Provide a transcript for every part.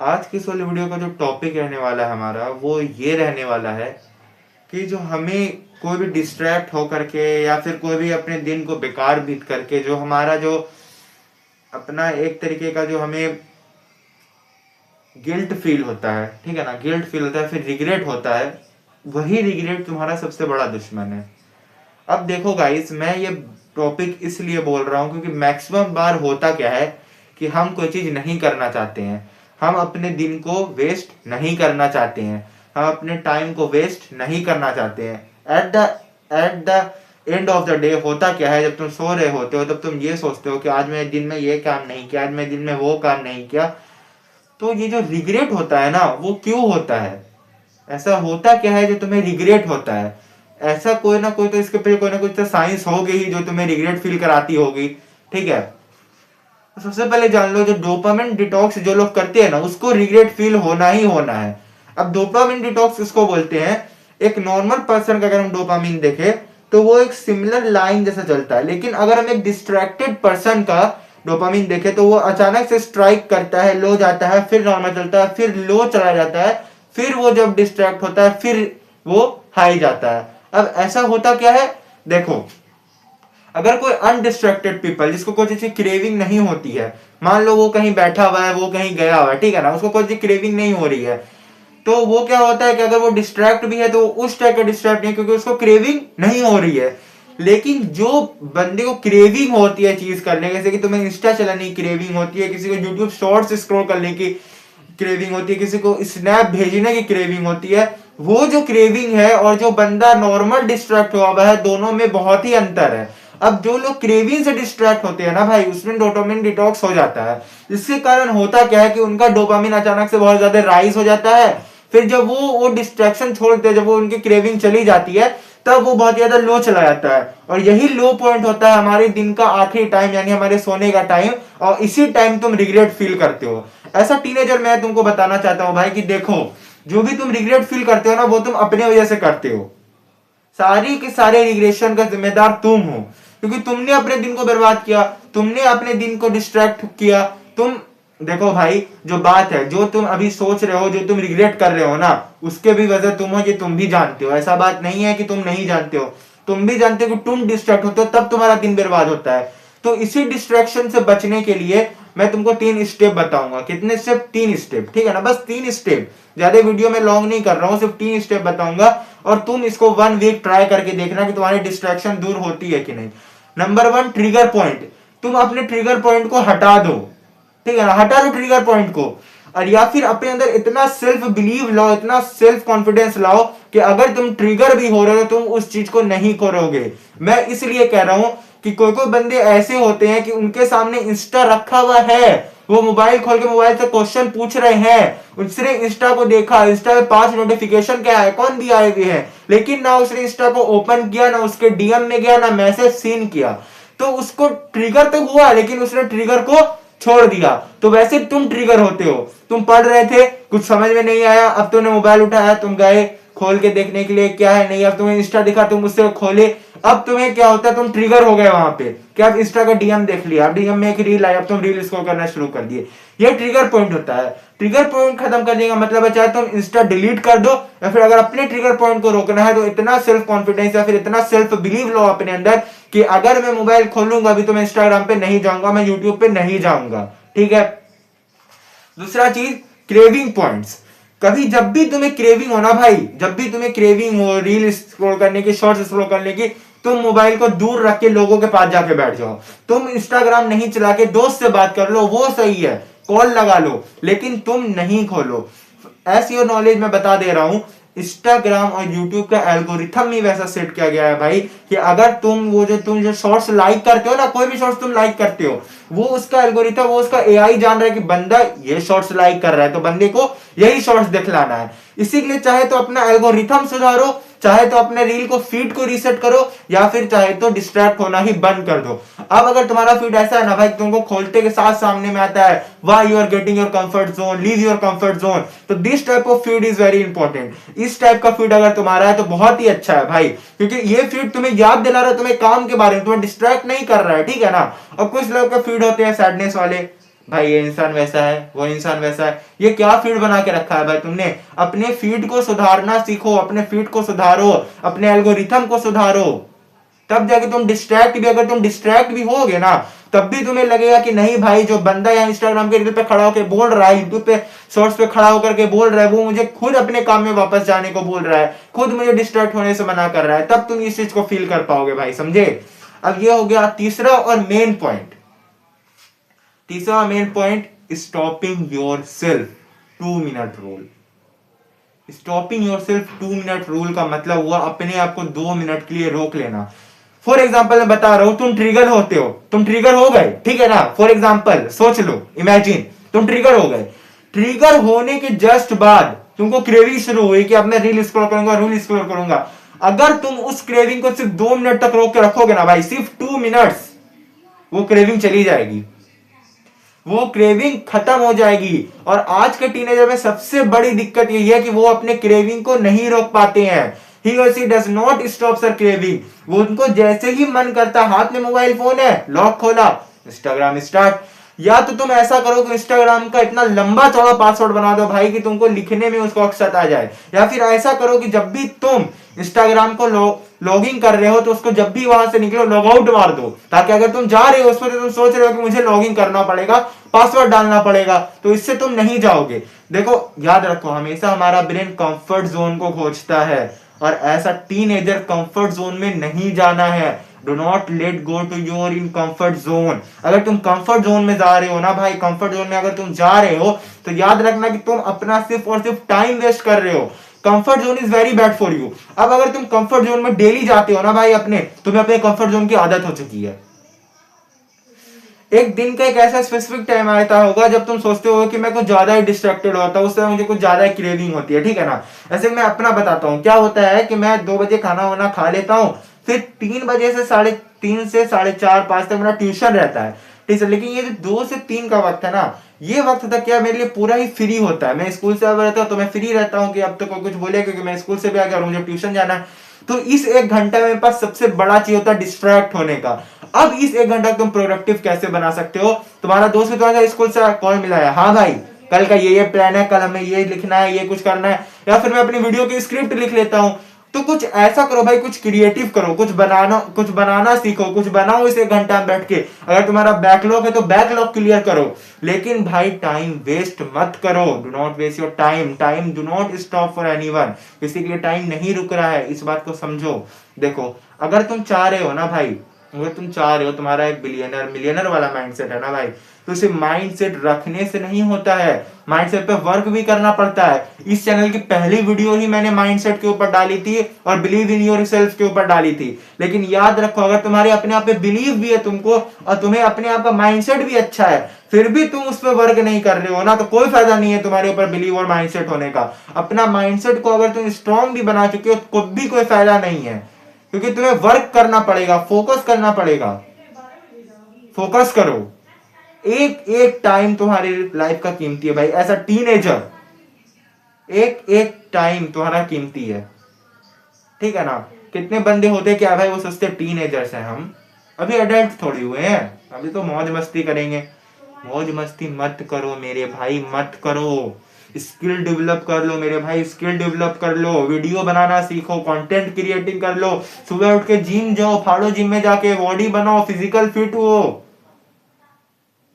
आज की इस वाली वीडियो का जो टॉपिक रहने वाला है हमारा, वो ये रहने वाला है कि जो हमें कोई भी डिस्ट्रैक्ट हो करके या फिर कोई भी अपने दिन को बेकार बीत करके जो हमारा जो अपना एक तरीके का जो हमें गिल्ट फील होता है, ठीक है ना, गिल्ट फील होता है, फिर रिग्रेट होता है, वही रिग्रेट तुम्हारा सबसे बड़ा दुश्मन है। अब देखो गाइस, मैं ये टॉपिक इसलिए बोल रहा हूँ क्योंकि मैक्सिमम बार होता क्या है कि हम कोई चीज नहीं करना चाहते हैं, हम अपने दिन को वेस्ट नहीं करना चाहते हैं, हम अपने टाइम को वेस्ट नहीं करना चाहते हैं। At the end of the day होता क्या है, जब तुम सो रहे होते हो तब तुम ये सोचते हो कि आज मैं दिन में ये काम नहीं किया, आज मैं दिन में वो काम नहीं किया। तो ये जो रिग्रेट होता है ना, वो क्यों होता है, ऐसा होता क्या है जो तुम्हें रिग्रेट होता है? ऐसा कोई ना कोई तो इसके पीछे कोई ना कोई तो साइंस होगी ही जो तुम्हें रिग्रेट फील कराती होगी, ठीक है। तो सबसे पहले जान लो, जो डोपामिन डिटॉक्स जो लोग करते हैं ना, उसको रिग्रेट फील होना ही होना है। अब डोपामिन डिटॉक्स इसको बोलते हैं। एक नॉर्मल पर्सन का अगर हम डोपामिन देखें तो वो एक सिमिलर लाइन जैसा चलता है, लेकिन अगर हम एक डिस्ट्रैक्टेड पर्सन का डोपामिन देखें तो वो अचानक से स्ट्राइक करता है, लो जाता है, फिर नॉर्मल चलता है, फिर लो चला जाता है, फिर वो जब डिस्ट्रैक्ट होता है फिर वो हाई जाता है। अब ऐसा होता क्या है, देखो, अगर कोई अनडिस्ट्रैक्टेड पीपल जिसको कोई चीज की क्रेविंग नहीं होती है, मान लो वो कहीं बैठा हुआ है, वो कहीं गया हुआ है, ठीक है ना, उसको कोई चीज क्रेविंग नहीं हो रही है, तो वो क्या होता है कि अगर वो डिस्ट्रैक्ट भी है तो उस टाइप का डिस्ट्रैक्ट नहीं, क्योंकि उसको क्रेविंग नहीं हो रही है। लेकिन जो बंदे को क्रेविंग होती है चीज करने की, जैसे कि तुम्हें इंस्टा चलाने की क्रेविंग होती है, किसी को यूट्यूब शॉर्ट्स स्क्रॉल करने की क्रेविंग होती है, किसी को स्नैप भेजने की क्रेविंग होती है, वो जो क्रेविंग है और जो बंदा नॉर्मल डिस्ट्रैक्ट हुआ हुआ है, दोनों में बहुत ही अंतर है। अब जो लोग क्रेविंग से डिस्ट्रैक्ट होते हैं ना भाई, उसमें डोपामिन डिटॉक्स हो जाता है। इसके कारण होता क्या है कि उनका डोपामिन अचानक से बहुत ज्यादा राइज हो जाता है। फिर जब वो डिस्ट्रैक्शन छोड़ते हैं, जब वो उनकी क्रेविंग चली जाती है, तब वो बहुत ज्यादा लो चला जाता है। और यही लो पॉइंट होता है हमारे दिन का आखिरी टाइम, यानी हमारे सोने का टाइम, और इसी टाइम तुम रिग्रेट फील करते हो। ऐसा टीनेजर मैं तुमको बताना चाहता हूं भाई कि देखो, जो भी तुम रिग्रेट फील करते हो ना, वो तुम अपने वजह से करते हो। सारी के सारे रिग्रेशन का जिम्मेदार तुम हो, क्योंकि तुमने अपने दिन को बर्बाद किया, तुमने अपने दिन को डिस्ट्रैक्ट किया। तुम देखो भाई, जो बात है, जो तुम अभी सोच रहे हो, जो तुम रिग्रेट कर रहे हो ना, उसके भी वजह तुम हो, ये तुम भी जानते हो। ऐसा बात नहीं है कि तुम नहीं जानते हो, तुम भी जानते हो कि तुम डिस्ट्रैक्ट होते हो तब तुम्हारा दिन बर्बाद होता है। तो इसी डिस्ट्रैक्शन से बचने के लिए मैं तुमको 3 स्टेप बताऊंगा। कितने स्टेप? 3 स्टेप, ठीक है ना, बस 3 स्टेप। ज्यादा वीडियो में लॉन्ग नहीं कर रहा हूं, सिर्फ 3 स्टेप बताऊंगा, और तुम इसको 1 वीक ट्राई करके देखना कि तुम्हारी डिस्ट्रैक्शन दूर होती है कि नहीं। Number 1, trigger point. तुम अपने ट्रिगर पॉइंट को हटा दो, ठीक है ना, हटा दो ट्रिगर पॉइंट को। और या फिर अपने अंदर इतना सेल्फ बिलीव लाओ, इतना सेल्फ कॉन्फिडेंस लाओ कि अगर तुम ट्रिगर भी हो रहे हो तुम उस चीज को नहीं करोगे। मैं इसलिए कह रहा हूं कि कोई कोई बंदे ऐसे होते हैं कि उनके सामने इंस्टा रखा हुआ है, वो मोबाइल खोल के मोबाइल से क्वेश्चन पूछ रहे हैं, उसने इंस्टा को देखा, इंस्टा पे 5 नोटिफिकेशन क्या है, कौन भी आए हुए हैं, लेकिन ना उसने इंस्टा को ओपन किया, ना उसके डीएम में गया, ना मैसेज सीन किया। तो उसको ट्रिगर तो हुआ, लेकिन उसने ट्रिगर को छोड़ दिया। तो वैसे तुम ट्रिगर होते हो। तुम पढ़ रहे थे, कुछ समझ में नहीं आया, अब तुमने मोबाइल उठाया, तुम गए खोल के देखने के लिए क्या है नहीं, अब तुम्हें इंस्टा दिखा, तुम उससे खोले, अब तुम्हें क्या होता है, तुम ट्रिगर हो गए वहां पे कि अब इंस्टा का डीएम देख लिया, अब डीएम में एक रील आई, अब तुम रील स्क्रॉल करना शुरू कर दिए। ये ट्रिगर पॉइंट होता है। ट्रिगर पॉइंट खत्म करने का मतलब है, चाहे तुम इंस्टा डिलीट कर दो, या फिर अगर अपने ट्रिगर पॉइंट को रोकना है तो इतना सेल्फ कॉन्फिडेंस या फिर इतना सेल्फ बिलीव लो अपने अंदर कि अगर मैं मोबाइल खोलूंगा अभी तो मैं इंस्टाग्राम पे नहीं जाऊंगा, मैं यूट्यूब पे नहीं जाऊंगा, ठीक है। दूसरा चीज, क्रेविंग पॉइंट्स। कभी जब भी तुम्हें क्रेविंग हो ना भाई, जब भी तुम्हें क्रेविंग हो रील स्क्रॉल करने की, शॉर्ट्स स्क्रॉल करने की, तुम मोबाइल को दूर रख के लोगों के पास जाके बैठ जाओ। तुम इंस्टाग्राम नहीं चला के दोस्त से बात कर लो, वो सही है, कॉल लगा लो, लेकिन तुम नहीं खोलो। एज योर नॉलेज मैं बता दे रहा हूं, इंस्टाग्राम और यूट्यूब का एल्गोरिथम ही वैसा सेट किया गया है भाई कि अगर तुम जो शॉर्ट्स लाइक करते हो ना, कोई भी शॉर्ट्स तुम लाइक करते हो, वो उसका एल्गोरिथम, वो उसका एआई जान रहा है कि बंदा ये शॉर्ट्स लाइक कर रहा है, तो बंदे को यही शॉर्ट्स दिखलाना है। इसी के लिए चाहे तो अपना एल्गोरिथम सुधारो, चाहे तो अपने रील को फीड को रीसेट करो, या फिर चाहे तो डिस्ट्रैक्ट होना ही बंद कर दो। अब अगर तुम्हारा फीड ऐसा है ना भाई, तुमको खोलते के साथ सामने में आता है why you are getting your comfort zone, leave your comfort zone, तो this type of feed is very important. इस टाइप का फीड अगर तुम्हारा है तो बहुत ही अच्छा है भाई, क्योंकि ये फीड तुम्हें याद दिला रहा है तुम्हें काम के बारे में, तुम्हें डिस्ट्रैक्ट नहीं कर रहा है, ठीक है ना। और कुछ लोग का फीड होते हैं सैडनेस वाले, भाई ये इंसान वैसा है, वो इंसान वैसा है। ये क्या फीड बना के रखा है भाई तुमने? अपने फीड को सुधारना सीखो, अपने फीड को सुधारो, अपने एल्गोरिथम को सुधारो, तब जाके तुम डिस्ट्रैक्ट भी, अगर तुम डिस्ट्रैक्ट भी होगे ना, तब भी तुम्हें लगेगा कि नहीं भाई जो बंदा यहाँ इंस्टाग्राम के रील पे खड़ा होकर बोल रहा है, यूट्यूब पे शॉर्ट्स पे खड़ा होकर के बोल रहा है, वो मुझे खुद अपने काम में वापस जाने को बोल रहा है, खुद मुझे डिस्ट्रैक्ट होने से मना कर रहा है, तब तुम इस चीज को फील कर पाओगे भाई, समझे? अब ये हो गया तीसरा और मेन पॉइंट। तीसरा main point, stopping your self 2 minute rule. Stopping your self 2 minute rule का मतलब हुआ अपने आप को 2 मिनट के लिए रोक लेना। फॉर एग्जाम्पल मैं बता रहा हूं, तुम ट्रिगर होते हो, तुम ट्रिगर हो गए, ठीक है ना? फॉर एग्जाम्पल सोच लो, इमेजिन तुम ट्रिगर हो गए। ट्रिगर होने के जस्ट बाद तुमको क्रेविंग शुरू हुई कि अब मैं रील स्क्रॉल करूंगा, रील स्क्रॉल करूंगा। अगर तुम उस क्रेविंग को सिर्फ 2 मिनट तक रोक के रखोगे ना भाई, सिर्फ 2 मिनट्स, वो क्रेविंग चली जाएगी, वो क्रेविंग खत्म हो जाएगी। और आज के टीनेजर में सबसे बड़ी दिक्कत यही है कि वो अपने क्रेविंग को नहीं रोक पाते हैं। He or she does not stop their craving। वो उनको जैसे ही मन करता, हाथ में मोबाइल फोन है, लॉक खोला, इंस्टाग्राम स्टार्ट। या तो तुम ऐसा करो कि इंस्टाग्राम का इतना लंबा चौड़ा पासवर्ड बना दो भाई कि तुमको लिखने में उसको अक्षत आ जाए। या फिर ऐसा करो कि जब भी तुम इंस्टाग्राम को लॉगिन कर रहे हो तो उसको जब भी वहां से निकलो लॉग आउट मार दो, ताकि अगर तुम जा रहे हो उस पर, तुम सोच रहे हो कि मुझे लॉगिन करना पड़ेगा, पासवर्ड डालना पड़ेगा, तो इससे तुम नहीं जाओगे। देखो याद रखो, हमेशा हमारा ब्रेन कंफर्ट जोन को खोजता है, और ऐसा टीनेजर कंफर्ट जोन में नहीं जाना है। Do not let go to your in comfort zone. अगर तुम कंफर्ट जोन में जा रहे हो ना भाई, कंफर्ट जोन में अगर तुम जा रहे हो तो याद रखना कि तुम अपना सिर्फ और सिर्फ टाइम वेस्ट कर रहे हो। Comfort zone is very bad for you. अब अगर तुम कंफर्ट जोन में डेली जाते हो ना भाई, तुम्हें अपने कंफर्ट जोन की आदत हो चुकी है। एक दिन का एक ऐसा स्पेसिफिक टाइम आता होगा जब तुम सोचते हो कि मैं कुछ ज्यादा ही डिस्ट्रैक्टेड होता हूँ, उस समय मुझे कुछ ज्यादा ही क्रेविंग होती है, ठीक है ना? ऐसे मैं अपना बताता हूँ क्या होता है कि मैं 2 बजे खाना वाना खा लेता हूँ, फिर 3 बजे से 3:30 से 4:30 5 तक मेरा ट्यूशन रहता है, ठीक है? लेकिन ये जो 2 से 3 का वक्त है ना, ये वक्त तक क्या मेरे लिए पूरा ही फ्री होता है। मैं स्कूल से आ रहता हूँ तो मैं फ्री रहता हूँ कि अब तो कोई कुछ बोले, क्योंकि मैं स्कूल से भी आ गया और मुझे ट्यूशन जाना है। तो इस 1 घंटा मेरे पास सबसे बड़ा चीज होता है डिस्ट्रैक्ट होने का। अब इस 1 घंटा तुम प्रोडक्टिव कैसे बना सकते हो? तुम्हारा दोस्त भी तुम्हारा स्कूल से कॉल मिला है, हाँ भाई कल का ये प्लान है, कल हमें ये लिखना है, ये कुछ करना है, या फिर मैं अपनी वीडियो की स्क्रिप्ट लिख लेता हूं। तो कुछ ऐसा करो भाई, कुछ क्रिएटिव करो, कुछ बनाना सीखो, कुछ बनाओ इस 1 घंटा में बैठ के। अगर तुम्हारा बैकलॉग है तो बैकलॉग क्लियर करो, लेकिन भाई टाइम वेस्ट मत करो। Do not waste your time. Time do not stop for anyone. किसी के लिए टाइम नहीं रुक रहा है, इस बात को समझो। देखो अगर तुम चाह रहे हो ना भाई, अगर तुम चाह रहे हो, तुम्हारा एक मिलियनर वाला माइंडसेट है ना भाई, तो उसे माइंडसेट रखने से नहीं होता है, माइंडसेट पे वर्क भी करना पड़ता है। इस चैनल की पहली वीडियो ही मैंने माइंडसेट के ऊपर डाली थी और बिलीव इन योरसेल्फ के ऊपर डाली थी। लेकिन याद रखो, अगर तुम्हारे अपने आप पे बिलीव भी है तुमको, और तुम्हें अपने आप का माइंडसेट भी अच्छा है, फिर भी तुम उस पर वर्क नहीं कर रहे हो ना, तो कोई फायदा नहीं है तुम्हारे ऊपर बिलीव और माइंडसेट होने का। अपना माइंडसेट को अगर तुम स्ट्रॉन्ग भी बना चुके हो तो भी कोई फायदा नहीं है, क्योंकि तुम्हें वर्क करना पड़ेगा, फोकस करना पड़ेगा। फोकस करो। एक एक टाइम तुम्हारी लाइफ का कीमती है भाई, एज अ टीनेजर एक एक टाइम तुम्हारा कीमती है, ठीक है ना? कितने बंदे होते क्या भाई, वो सोचते टीनेजर्स हैं, हम अभी अडल्ट थोड़ी हुए हैं, अभी तो मौज मस्ती करेंगे। मौज मस्ती मत करो मेरे भाई, मत करो। स्किल डेवलप कर लो मेरे भाई, स्किल डेवलप कर लो, वीडियो बनाना सीखो, कंटेंट क्रिएटिंग कर लो, सुबह उठ के जिम जाओ, फाड़ो जिम में जाके बॉडी बनाओ, फिजिकल फिट हो,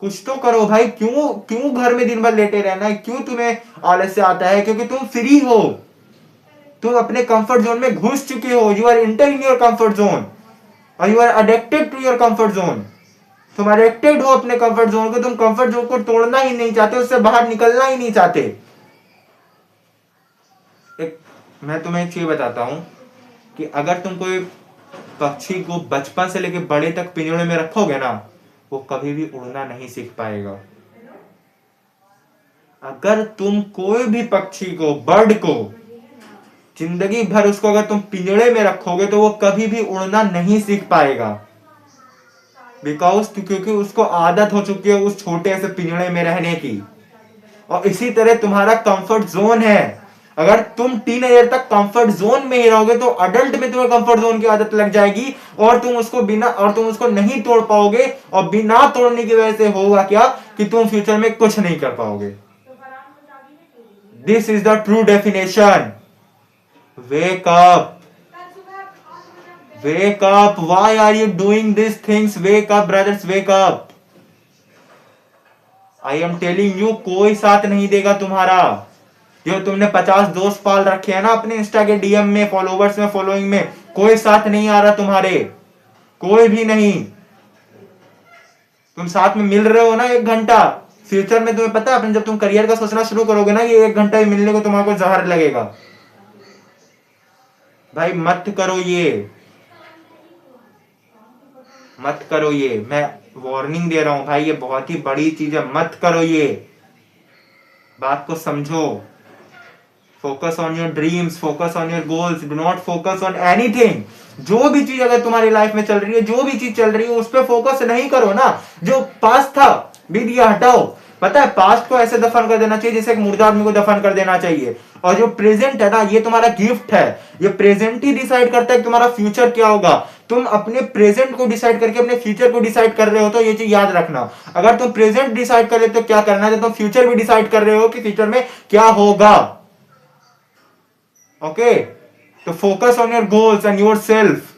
कुछ तो करो भाई। क्यों क्यों घर में दिन भर लेटे रहना है? क्यों तुम्हें आलस्य आता है? क्योंकि तुम फ्री हो, तुम अपने कंफर्ट जोन में घुस चुके हो। You are enter in your comfort zone और you are addicted to your comfort zone. तुम अडिक्टेड हो अपने कंफर्ट जोन को, तुम कंफर्ट जोन को तोड़ना ही नहीं चाहते, उससे बाहर निकलना ही नहीं चाहते। मैं तुम्हें एक चीज बताता हूं कि अगर तुम कोई पक्षी को बचपन से लेकर बड़े तक पिंजरे में रखोगे ना, वो कभी भी उड़ना नहीं सीख पाएगा। अगर तुम कोई भी पक्षी को, बर्ड को, जिंदगी भर उसको अगर तुम पिंजरे में रखोगे तो वो कभी भी उड़ना नहीं सीख पाएगा, बिकॉज क्योंकि उसको आदत हो चुकी है उस छोटे से पिंजरे में रहने की। और इसी तरह तुम्हारा कंफर्ट जोन है, अगर तुम टीनेजर तक कंफर्ट जोन में ही रहोगे तो अडल्ट में तुम्हें कंफर्ट जोन की आदत लग जाएगी और तुम उसको नहीं तोड़ पाओगे। और बिना तोड़ने की वजह से होगा क्या कि तुम फ्यूचर में कुछ नहीं कर पाओगे। This is the true definition. Wake up, wake up, why are you doing these things? Wake up brothers, wake up. I am telling you, कोई साथ नहीं देगा तुम्हारा। जो तुमने 50 दोस्त पाल रखे हैं ना अपने इंस्टा के डीएम में, फॉलोवर्स में, फॉलोइंग में, कोई साथ नहीं आ रहा तुम्हारे, कोई भी नहीं। तुम साथ में मिल रहे हो ना 1 घंटा, फ्यूचर में तुम्हें पता है अपने जब तुम करियर का सोचना शुरू करोगे ना, ये 1 घंटा ही मिलने को तुम्हारे को जहर लगेगा। भाई मत करो ये, मत करो ये, मैं वार्निंग दे रहा हूं भाई, ये बहुत ही बड़ी चीज है, मत करो ये, बात को समझो। Focus on your dreams, focus on your goals, do not focus on anything. जो भी चीज अगर तुम्हारी लाइफ में चल रही है, जो भी चीज चल रही है, उस पर फोकस नहीं करो ना। जो पास्ट था बीत गया, हटाओ। पता है पास्ट को ऐसे दफन कर देना चाहिए जैसे एक मुर्दा आदमी को दफन कर देना चाहिए। और जो प्रेजेंट है ना, ये तुम्हारा गिफ्ट है। ये प्रेजेंट ही डिसाइड करता है कि तुम्हारा फ्यूचर क्या होगा। तुम अपने प्रेजेंट को डिसाइड करके अपने फ्यूचर को डिसाइड कर रहे हो, तो ये चीज याद रखना। अगर तुम प्रेजेंट डिसाइड कर लेते हो क्या करना है, तो तुम फ्यूचर भी डिसाइड कर रहे हो कि फ्यूचर में क्या होगा। ओके, तो focus on your goals and your self.